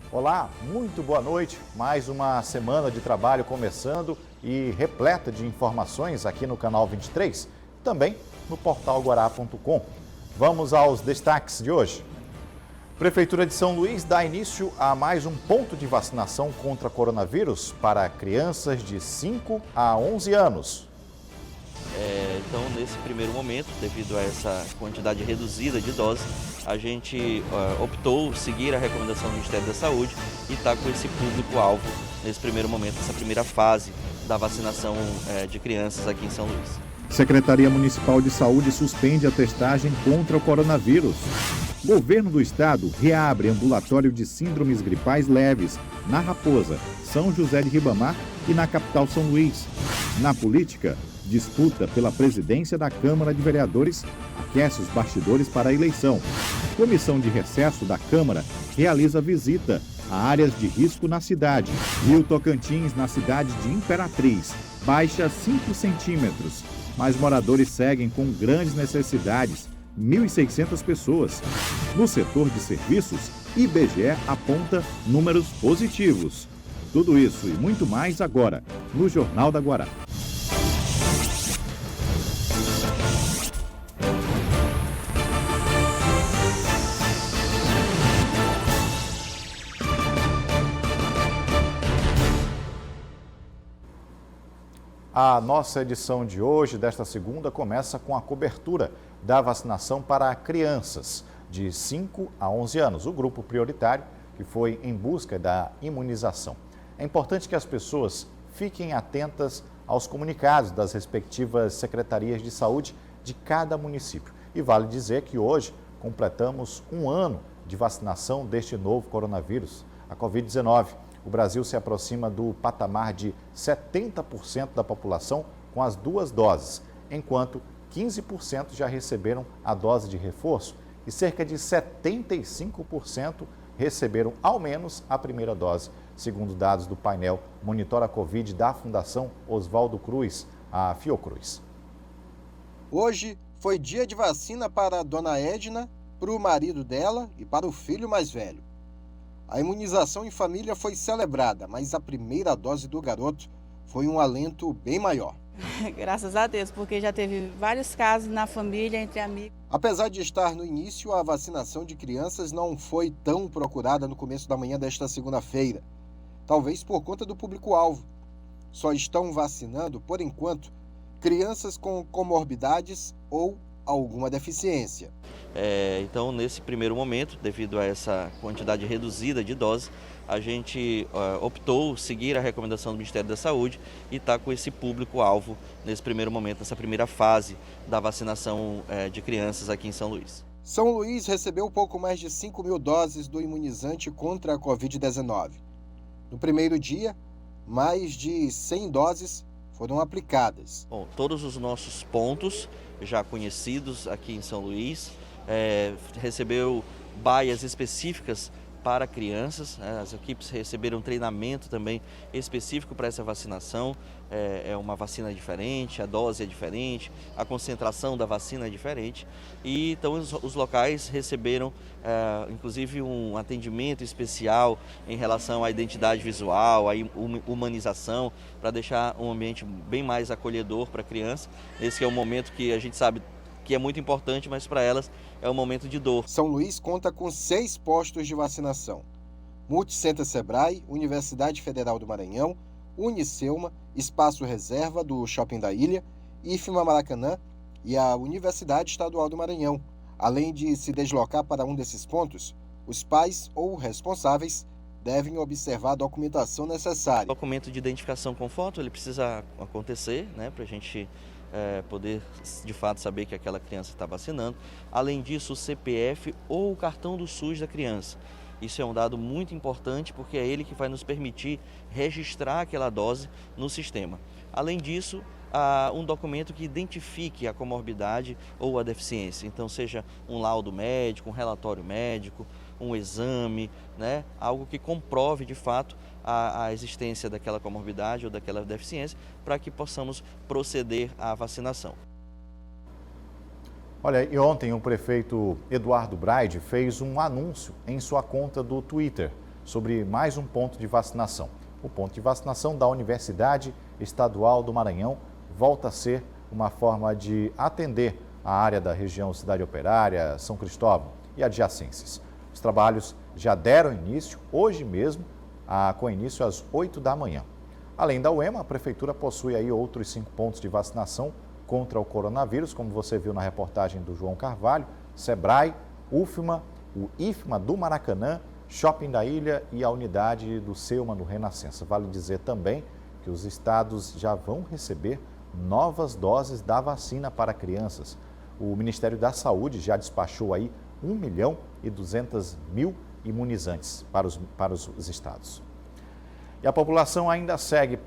Olá, muito boa noite. Mais uma semana de trabalho começando e repleta de informações aqui no canal 23, também no portal guará.com. Vamos aos destaques de hoje. Prefeitura de São Luís dá início a mais um ponto de vacinação contra coronavírus para crianças de 5 a 11 anos. Então, nesse primeiro momento, devido a essa quantidade reduzida de doses, a gente optou seguir a recomendação do Ministério da Saúde e está com esse público-alvo nesse primeiro momento, essa primeira fase da vacinação de crianças aqui em São Luís. Secretaria Municipal de Saúde suspende a testagem contra o coronavírus. Governo do Estado reabre ambulatório de síndromes gripais leves na Raposa, São José de Ribamar e na capital São Luís. Na política, disputa pela presidência da Câmara de Vereadores aquece os bastidores para a eleição. Comissão de recesso da Câmara realiza visita a áreas de risco na cidade. Rio Tocantins, na cidade de Imperatriz, baixa 5 centímetros, mas moradores seguem com grandes necessidades, 1.600 pessoas. No setor de serviços, IBGE aponta números positivos. Tudo isso e muito mais agora, no Jornal da Guará. A nossa edição de hoje, desta segunda, começa com a cobertura da vacinação para crianças de 5 a 11 anos, o grupo prioritário que foi em busca da imunização. É importante que as pessoas fiquem atentas aos comunicados das respectivas secretarias de saúde de cada município. E vale dizer que hoje completamos um ano de vacinação deste novo coronavírus, a Covid-19. O Brasil se aproxima do patamar de 70% da população com as 2 doses, enquanto 15% já receberam a dose de reforço e cerca de 75% receberam ao menos a primeira dose, segundo dados do painel Monitora Covid da Fundação Oswaldo Cruz, a Fiocruz. Hoje foi dia de vacina para a dona Edna, para o marido dela e para o filho mais velho. A imunização em família foi celebrada, mas a primeira dose do garoto foi um alento bem maior. Graças a Deus, porque já teve vários casos na família, entre amigos. Apesar de estar no início, a vacinação de crianças não foi tão procurada no começo da manhã desta segunda-feira. Talvez por conta do público-alvo. Só estão vacinando, por enquanto, crianças com comorbidades ou alguma deficiência. Então, nesse primeiro momento, devido a essa quantidade reduzida de doses, a gente optou seguir a recomendação do Ministério da Saúde e está com esse público-alvo nesse primeiro momento, nessa primeira fase da vacinação de crianças aqui em São Luís. São Luís recebeu pouco mais de 5.000 doses do imunizante contra a Covid-19. No primeiro dia, mais de 100 doses foram aplicadas. Bom, todos os nossos pontos já conhecidos aqui em São Luís recebeu baias específicas para crianças, as equipes receberam treinamento também específico para essa vacinação, é uma vacina diferente, a dose é diferente, a concentração da vacina é diferente e então os locais receberam inclusive um atendimento especial em relação à identidade visual, à humanização, para deixar um ambiente bem mais acolhedor para a criança. Esse é um momento que a gente sabe que é muito importante, mas para elas é um momento de dor. São Luís conta com 6 postos de vacinação. Multicenter Sebrae, Universidade Federal do Maranhão, Unicelma, Espaço Reserva do Shopping da Ilha, IFMA Maracanã e a Universidade Estadual do Maranhão. Além de se deslocar para um desses pontos, os pais ou responsáveis devem observar a documentação necessária. O documento de identificação com foto, ele precisa acontecer, para a gente poder de fato saber que aquela criança está vacinando. Além disso, o CPF ou o cartão do SUS da criança. Isso é um dado muito importante porque é ele que vai nos permitir registrar aquela dose no sistema. Além disso, um documento que identifique a comorbidade ou a deficiência. Então, seja um laudo médico, um relatório médico, um exame, algo que comprove de fato a existência daquela comorbidade ou daquela deficiência para que possamos proceder à vacinação. Olha, e ontem o prefeito Eduardo Braide fez um anúncio em sua conta do Twitter sobre mais um ponto de vacinação. O ponto de vacinação da Universidade Estadual do Maranhão volta a ser uma forma de atender a área da região Cidade Operária, São Cristóvão e adjacências. Os trabalhos já deram início hoje mesmo, com início às 8 da manhã. Além da UEMA, a Prefeitura possui aí outros 5 pontos de vacinação contra o coronavírus, como você viu na reportagem do João Carvalho, Sebrae, UFMA, o IFMA do Maracanã, Shopping da Ilha e a unidade do Selma no Renascença. Vale dizer também que os estados já vão receber novas doses da vacina para crianças. O Ministério da Saúde já despachou aí 1.200.000 imunizantes para os estados. E a população ainda segue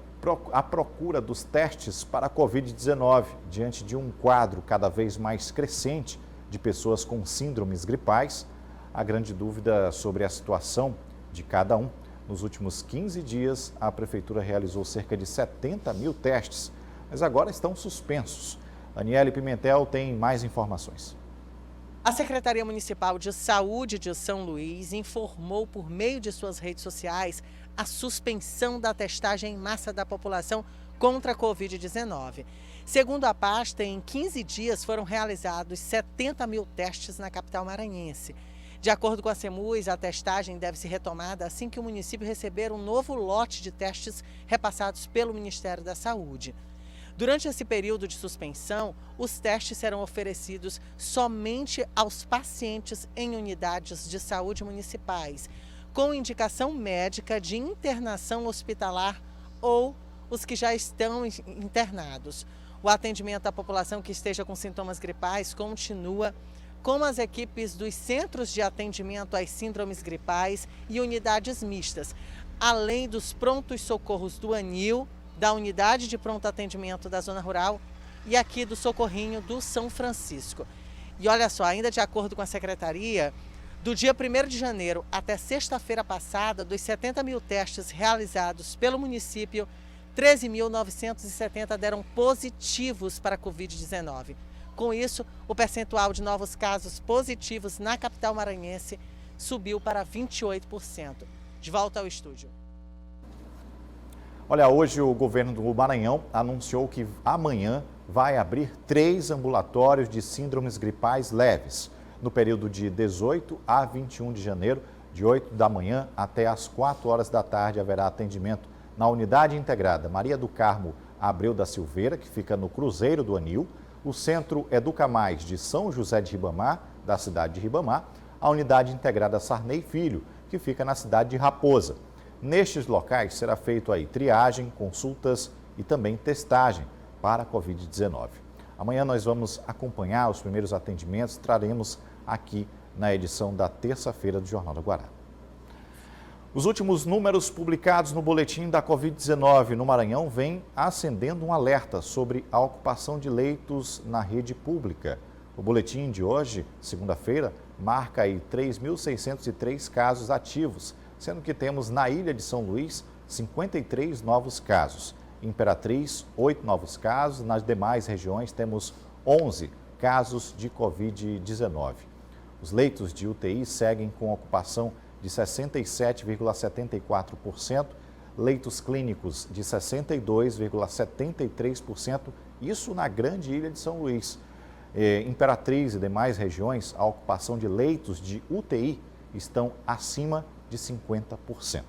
à procura dos testes para a Covid-19, diante de um quadro cada vez mais crescente de pessoas com síndromes gripais. A grande dúvida sobre a situação de cada um. Nos últimos 15 dias, a Prefeitura realizou cerca de 70.000 testes, mas agora estão suspensos. Aniele Pimentel tem mais informações. A Secretaria Municipal de Saúde de São Luís informou por meio de suas redes sociais a suspensão da testagem em massa da população contra a Covid-19. Segundo a pasta, em 15 dias foram realizados 70.000 testes na capital maranhense. De acordo com a Semus, a testagem deve ser retomada assim que o município receber um novo lote de testes repassados pelo Ministério da Saúde. Durante esse período de suspensão, os testes serão oferecidos somente aos pacientes em unidades de saúde municipais, com indicação médica de internação hospitalar ou os que já estão internados. O atendimento à população que esteja com sintomas gripais continua com as equipes dos Centros de Atendimento às Síndromes Gripais e unidades mistas, além dos prontos socorros do ANIL, da Unidade de Pronto Atendimento da Zona Rural e aqui do Socorrinho do São Francisco. E olha só, ainda de acordo com a Secretaria, do dia 1º de janeiro até sexta-feira passada, dos 70.000 testes realizados pelo município, 13.970 deram positivos para a Covid-19. Com isso, o percentual de novos casos positivos na capital maranhense subiu para 28%. De volta ao estúdio. Olha, hoje o governo do Maranhão anunciou que amanhã vai abrir 3 ambulatórios de síndromes gripais leves, no período de 18 a 21 de janeiro, de 8 da manhã até às 4 horas da tarde, haverá atendimento na Unidade Integrada Maria do Carmo Abreu da Silveira, que fica no Cruzeiro do Anil, o Centro Educa Mais de São José de Ribamar, da cidade de Ribamar, a Unidade Integrada Sarney Filho, que fica na cidade de Raposa. Nestes locais será feito aí triagem, consultas e também testagem para a Covid-19. Amanhã nós vamos acompanhar os primeiros atendimentos, traremos aqui na edição da terça-feira do Jornal do Guará. Os últimos números publicados no boletim da Covid-19 no Maranhão vêm acendendo um alerta sobre a ocupação de leitos na rede pública. O boletim de hoje, segunda-feira, marca aí 3.603 casos ativos, sendo que temos na Ilha de São Luís 53 novos casos. Em Imperatriz, 8 novos casos. Nas demais regiões temos 11 casos de Covid-19. Os leitos de UTI seguem com ocupação de 67,74%, leitos clínicos de 62,73%, isso na grande Ilha de São Luís. Imperatriz e demais regiões, a ocupação de leitos de UTI estão acima de 50%.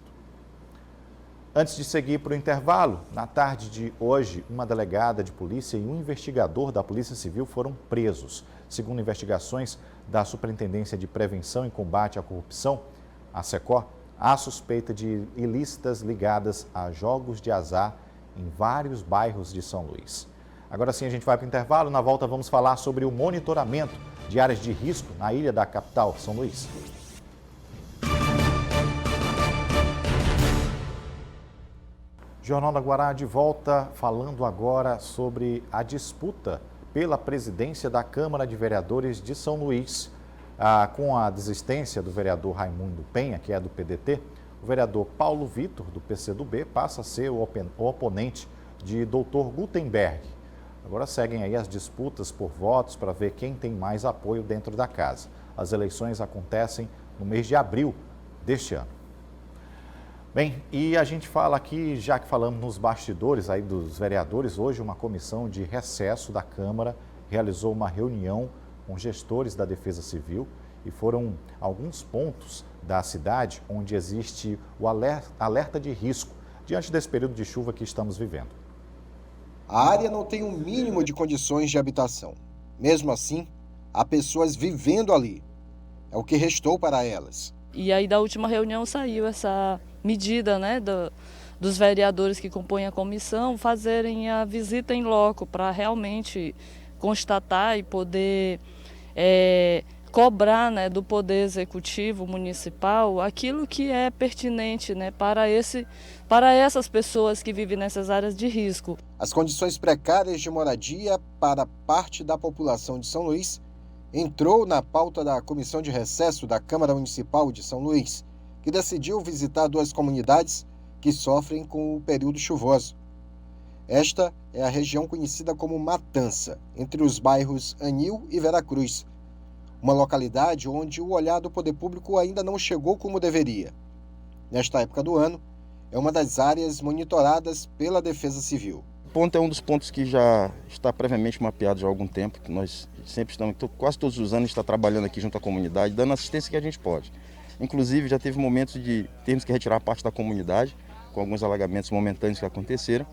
Antes de seguir para o intervalo, na tarde de hoje, uma delegada de polícia e um investigador da Polícia Civil foram presos. Segundo investigações da Superintendência de Prevenção e Combate à Corrupção, a SECOR, há suspeita de ilícitas ligadas a jogos de azar em vários bairros de São Luís. Agora sim, a gente vai para o intervalo. Na volta vamos falar sobre o monitoramento de áreas de risco na ilha da capital, São Luís. Jornal da Guará de volta, falando agora sobre a disputa pela presidência da Câmara de Vereadores de São Luís. Com a desistência do vereador Raimundo Penha, que é do PDT, o vereador Paulo Vitor, do PCdoB, passa a ser o oponente de Dr. Gutenberg. Agora seguem aí as disputas por votos para ver quem tem mais apoio dentro da casa. As eleições acontecem no mês de abril deste ano. Bem, e a gente fala aqui, já que falamos nos bastidores aí dos vereadores, hoje uma comissão de recesso da Câmara realizou uma reunião com gestores da Defesa Civil e foram alguns pontos da cidade onde existe o alerta de risco diante desse período de chuva que estamos vivendo. A área não tem um mínimo de condições de habitação. Mesmo assim, há pessoas vivendo ali. É o que restou para elas. E aí da última reunião saiu essa medida, né, dos vereadores que compõem a comissão fazerem a visita em loco para realmente constatar e poder cobrar, né, do Poder Executivo Municipal aquilo que é pertinente, né, para essas pessoas que vivem nessas áreas de risco. As condições precárias de moradia para parte da população de São Luís entrou na pauta da Comissão de Recesso da Câmara Municipal de São Luís, que decidiu visitar 2 comunidades que sofrem com o período chuvoso. Esta é a região conhecida como Matança, entre os bairros Anil e Veracruz, uma localidade onde o olhar do poder público ainda não chegou como deveria. Nesta época do ano, é uma das áreas monitoradas pela Defesa Civil. O ponto é um dos pontos que já está previamente mapeado já há algum tempo, que nós sempre estamos, quase todos os anos, está trabalhando aqui junto à comunidade, dando assistência que a gente pode. Inclusive, já teve momentos de termos que retirar parte da comunidade, com alguns alagamentos momentâneos que aconteceram.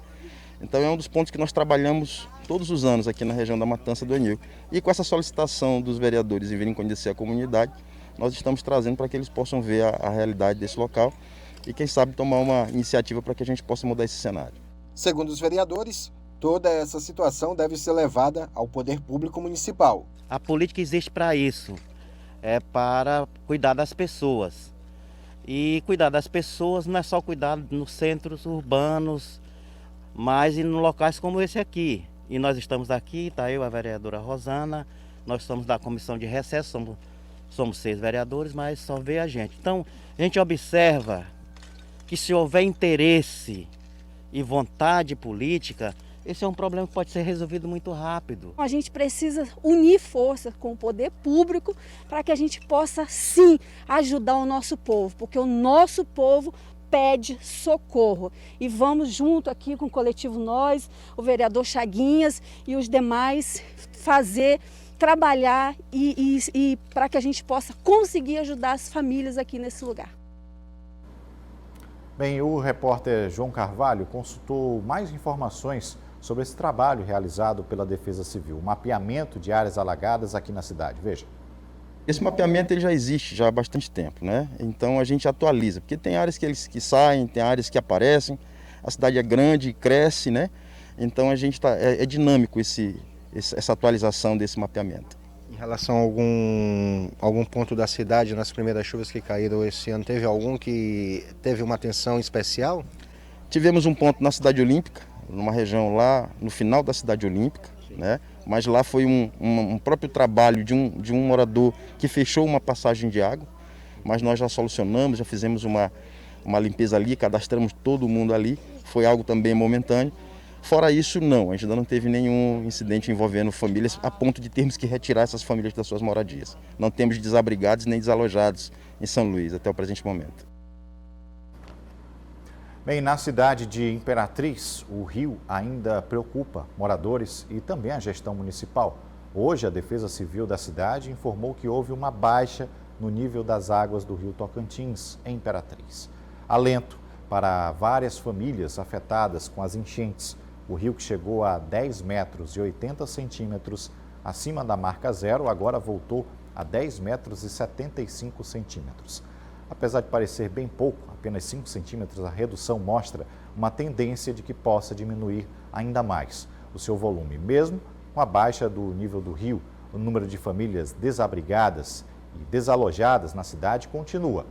Então é um dos pontos que nós trabalhamos todos os anos aqui na região da Matança do Anil. E com essa solicitação dos vereadores em virem conhecer a comunidade, nós estamos trazendo para que eles possam ver a realidade desse local e, quem sabe, tomar uma iniciativa para que a gente possa mudar esse cenário. Segundo os vereadores, toda essa situação deve ser levada ao poder público municipal. A política existe para isso, é para cuidar das pessoas. E cuidar das pessoas não é só cuidar nos centros urbanos, mas em locais como esse aqui. E nós estamos aqui, está eu, a vereadora Rosana, nós somos da comissão de recesso, somos 6 vereadores, mas só vê a gente. Então, a gente observa que se houver interesse e vontade política, esse é um problema que pode ser resolvido muito rápido. A gente precisa unir força com o poder público para que a gente possa, sim, ajudar o nosso povo, porque o nosso povo pede socorro. E vamos junto aqui com o coletivo Nós, o vereador Chaguinhas e os demais trabalhar e para que a gente possa conseguir ajudar as famílias aqui nesse lugar. Bem, o repórter João Carvalho consultou mais informações sobre esse trabalho realizado pela Defesa Civil, o mapeamento de áreas alagadas aqui na cidade. Veja. Esse mapeamento ele já existe já há bastante tempo, né? Então a gente atualiza, porque tem áreas que saem, tem áreas que aparecem, a cidade é grande, cresce, né? Então a gente é dinâmico essa atualização desse mapeamento. Em relação a algum ponto da cidade, nas primeiras chuvas que caíram esse ano, teve algum que teve uma atenção especial? Tivemos um ponto na Cidade Olímpica, numa região lá no final da Cidade Olímpica, né? Mas lá foi um próprio trabalho de um morador que fechou uma passagem de água, mas nós já solucionamos, já fizemos uma limpeza ali, cadastramos todo mundo ali, foi algo também momentâneo. Fora isso, não, a gente ainda não teve nenhum incidente envolvendo famílias a ponto de termos que retirar essas famílias das suas moradias. Não temos desabrigados nem desalojados em São Luís até o presente momento. Bem, na cidade de Imperatriz, o rio ainda preocupa moradores e também a gestão municipal. Hoje, a Defesa Civil da cidade informou que houve uma baixa no nível das águas do rio Tocantins, em Imperatriz. Alento para várias famílias afetadas com as enchentes. O rio, que chegou a 10 metros e 80 centímetros acima da marca zero, agora voltou a 10 metros e 75 centímetros. Apesar de parecer bem pouco, apenas 5 centímetros, a redução mostra uma tendência de que possa diminuir ainda mais o seu volume. Mesmo com a baixa do nível do rio, o número de famílias desabrigadas e desalojadas na cidade continua.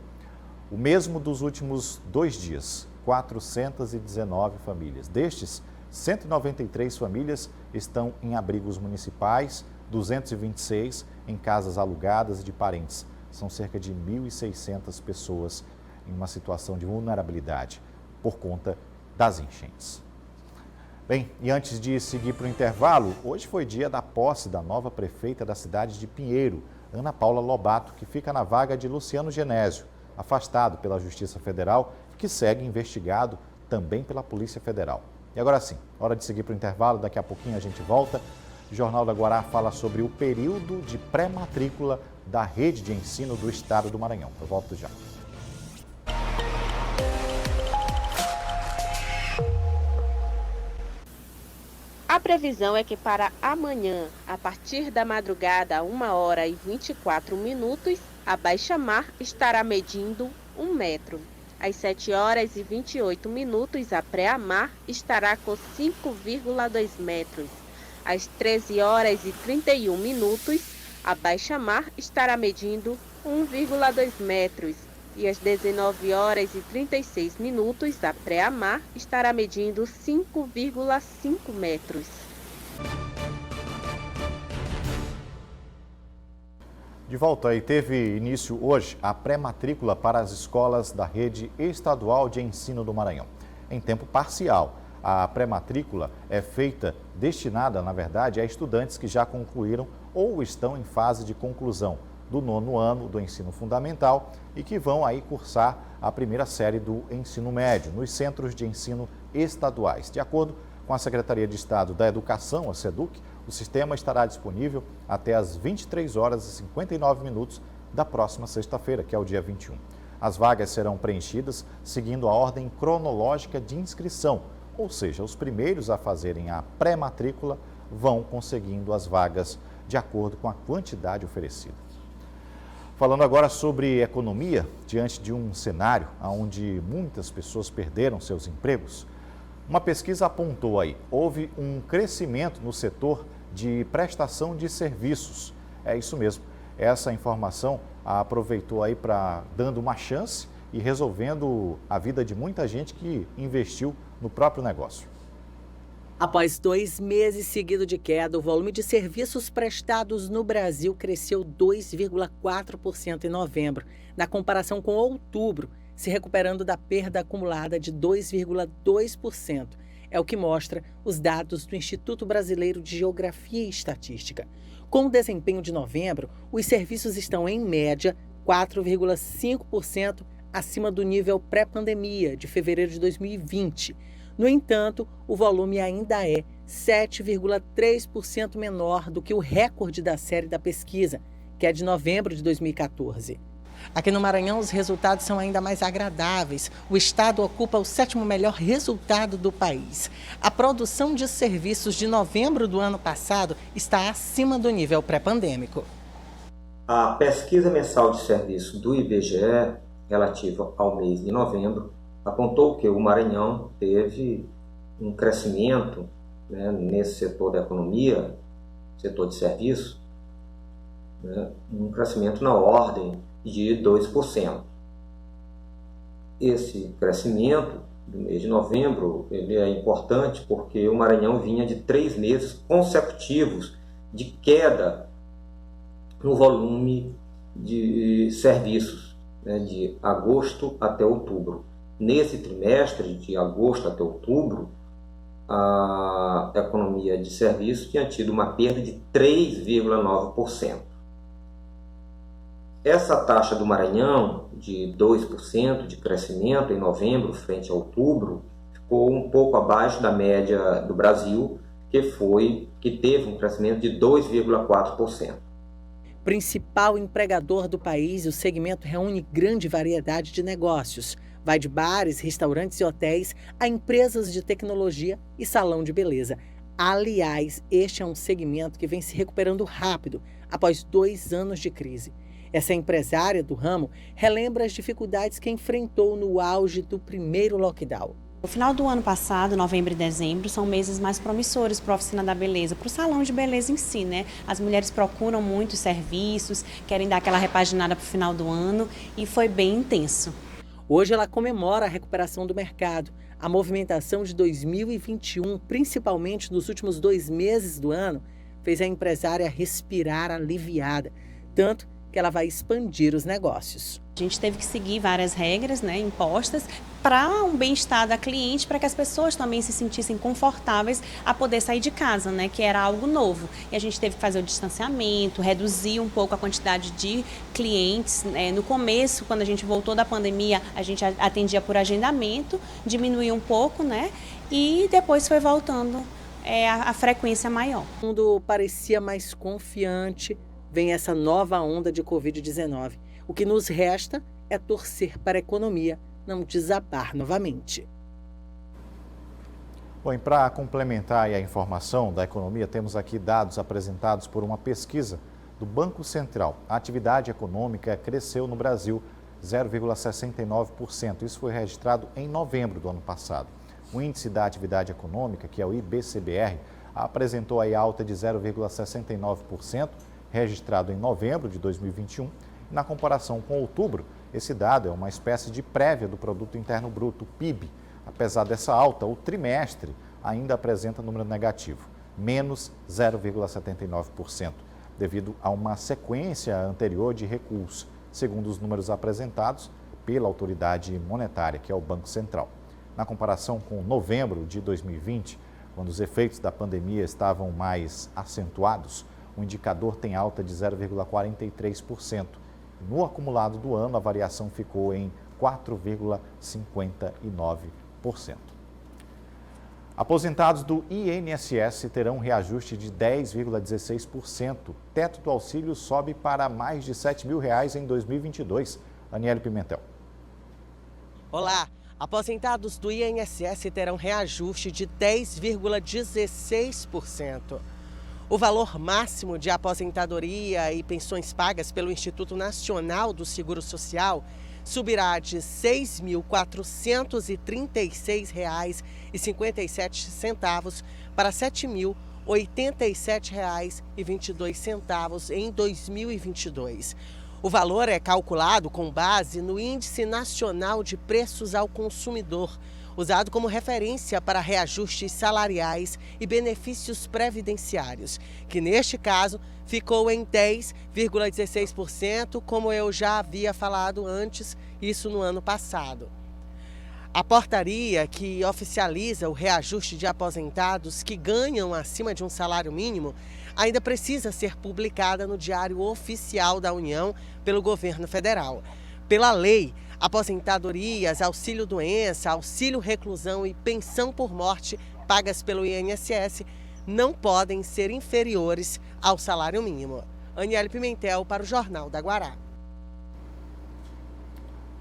O mesmo dos últimos 2 dias, 419 famílias. Destes, 193 famílias estão em abrigos municipais, 226 em casas alugadas de parentes. São cerca de 1.600 pessoas em uma situação de vulnerabilidade por conta das enchentes. Bem, e antes de seguir para o intervalo, hoje foi dia da posse da nova prefeita da cidade de Pinheiro, Ana Paula Lobato, que fica na vaga de Luciano Genésio. afastado pela Justiça Federal, que segue investigado também pela Polícia Federal. E agora sim, hora de seguir para o intervalo, daqui a pouquinho a gente volta. O Jornal da Guará fala sobre o período de pré-matrícula da rede de ensino do estado do Maranhão. Eu volto já. A previsão é que para amanhã, a partir da madrugada, 1h24, a baixa-mar estará medindo 1 metro. Às 7h28, a pré-mar estará com 5,2 metros. Às 13h31, a baixa-mar estará medindo 1,2 metros. E às 19h36, a pré-mar estará medindo 5,5 metros. De volta aí, teve início hoje a pré-matrícula para as escolas da rede estadual de ensino do Maranhão. Em tempo parcial, a pré-matrícula é destinada, na verdade, a estudantes que já concluíram ou estão em fase de conclusão do 9º ano do ensino fundamental e que vão aí cursar a primeira série do ensino médio nos centros de ensino estaduais. De acordo com a Secretaria de Estado da Educação, a SEDUC, o sistema estará disponível até às 23h59 da próxima sexta-feira, que é o dia 21. As vagas serão preenchidas seguindo a ordem cronológica de inscrição, ou seja, os primeiros a fazerem a pré-matrícula vão conseguindo as vagas de acordo com a quantidade oferecida. Falando agora sobre economia, diante de um cenário onde muitas pessoas perderam seus empregos, uma pesquisa apontou aí, houve um crescimento no setor de prestação de serviços. É isso mesmo, essa informação aproveitou aí para dando uma chance e resolvendo a vida de muita gente que investiu no próprio negócio. Após 2 meses seguidos de queda, o volume de serviços prestados no Brasil cresceu 2,4% em novembro, na comparação com outubro, se recuperando da perda acumulada de 2,2%. É o que mostra os dados do Instituto Brasileiro de Geografia e Estatística. Com o desempenho de novembro, os serviços estão, em média, 4,5% acima do nível pré-pandemia de fevereiro de 2020. No entanto, o volume ainda é 7,3% menor do que o recorde da série da pesquisa, que é de novembro de 2014. Aqui no Maranhão, os resultados são ainda mais agradáveis. O estado ocupa o 7º melhor resultado do país. A produção de serviços de novembro do ano passado está acima do nível pré-pandêmico. A pesquisa mensal de serviços do IBGE, relativa ao mês de novembro, apontou que o Maranhão teve um crescimento, nesse setor da economia, setor de serviços, um crescimento na ordem de 2%. Esse crescimento do mês de novembro ele é importante porque o Maranhão vinha de 3 meses consecutivos de queda no volume de serviços, de agosto até outubro. Nesse trimestre, de agosto até outubro, a economia de serviços tinha tido uma perda de 3,9%. Essa taxa do Maranhão, de 2% de crescimento em novembro frente a outubro, ficou um pouco abaixo da média do Brasil, que teve um crescimento de 2,4%. Principal empregador do país, o segmento reúne grande variedade de negócios. Vai de bares, restaurantes e hotéis a empresas de tecnologia e salão de beleza. Aliás, este é um segmento que vem se recuperando rápido após 2 anos de crise. Essa empresária do ramo relembra as dificuldades que enfrentou no auge do primeiro lockdown. O final do ano passado, novembro e dezembro, são meses mais promissores para a oficina da beleza, para o salão de beleza em si, né? As mulheres procuram muitos serviços, querem dar aquela repaginada para o final do ano e foi bem intenso. Hoje ela comemora a recuperação do mercado. A movimentação de 2021, principalmente nos últimos 2 meses do ano, fez a empresária respirar aliviada, tanto que que ela vai expandir os negócios. A gente teve que seguir várias regras, né, impostas para um bem-estar da cliente, para que as pessoas também se sentissem confortáveis a poder sair de casa, né, que era algo novo. E a gente teve que fazer o distanciamento, reduzir um pouco a quantidade de clientes. No começo, quando a gente voltou da pandemia, a gente atendia por agendamento, diminuiu um pouco, né, e depois foi voltando a frequência maior. O mundo parecia mais confiante, vem essa nova onda de Covid-19. O que nos resta é torcer para a economia não desabar novamente. Bom, e para complementar a informação da economia, temos aqui dados apresentados por uma pesquisa do Banco Central. A atividade econômica cresceu no Brasil 0,69%. Isso foi registrado em novembro do ano passado. O índice da atividade econômica, que é o IBCBR, apresentou aí alta de 0,69%, registrado em novembro de 2021. Na comparação com outubro, esse dado é uma espécie de prévia do Produto Interno Bruto, PIB. Apesar dessa alta, o trimestre ainda apresenta número negativo, menos 0,79%, devido a uma sequência anterior de recuos, segundo os números apresentados pela autoridade monetária, que é o Banco Central. Na comparação com novembro de 2020, quando os efeitos da pandemia estavam mais acentuados, o indicador tem alta de 0,43%. No acumulado do ano, a variação ficou em 4,59%. Aposentados do INSS terão reajuste de 10,16%. Teto do auxílio sobe para mais de R$ 7.000 em 2022. Aniele Pimentel. Olá! Aposentados do INSS terão reajuste de 10,16%. O valor máximo de aposentadoria e pensões pagas pelo Instituto Nacional do Seguro Social subirá de R$ 6.436,57 para R$ 7.087,22 em 2022. O valor é calculado com base no Índice Nacional de Preços ao Consumidor, usado como referência para reajustes salariais e benefícios previdenciários, que neste caso ficou em 10,16%, como eu já havia falado antes, isso no ano passado. A portaria que oficializa o reajuste de aposentados que ganham acima de um salário mínimo ainda precisa ser publicada no Diário Oficial da União pelo governo federal. Pela lei, aposentadorias, auxílio-doença, auxílio-reclusão e pensão por morte pagas pelo INSS não podem ser inferiores ao salário mínimo. Aniele Pimentel para o Jornal da Guará.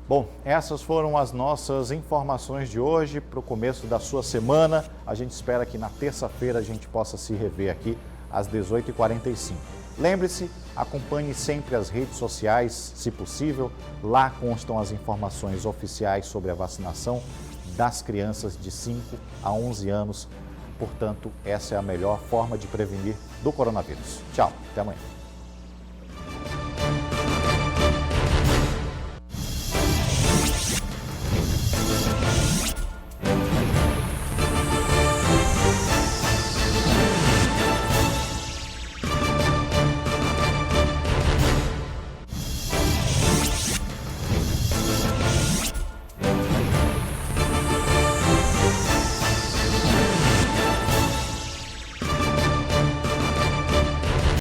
Bom, essas foram as nossas informações de hoje para o começo da sua semana. A gente espera que na terça-feira a gente possa se rever aqui às 18h45. Lembre-se, acompanhe sempre as redes sociais, se possível. Lá constam as informações oficiais sobre a vacinação das crianças de 5 a 11 anos. Portanto, essa é a melhor forma de prevenir do coronavírus. Tchau, até amanhã.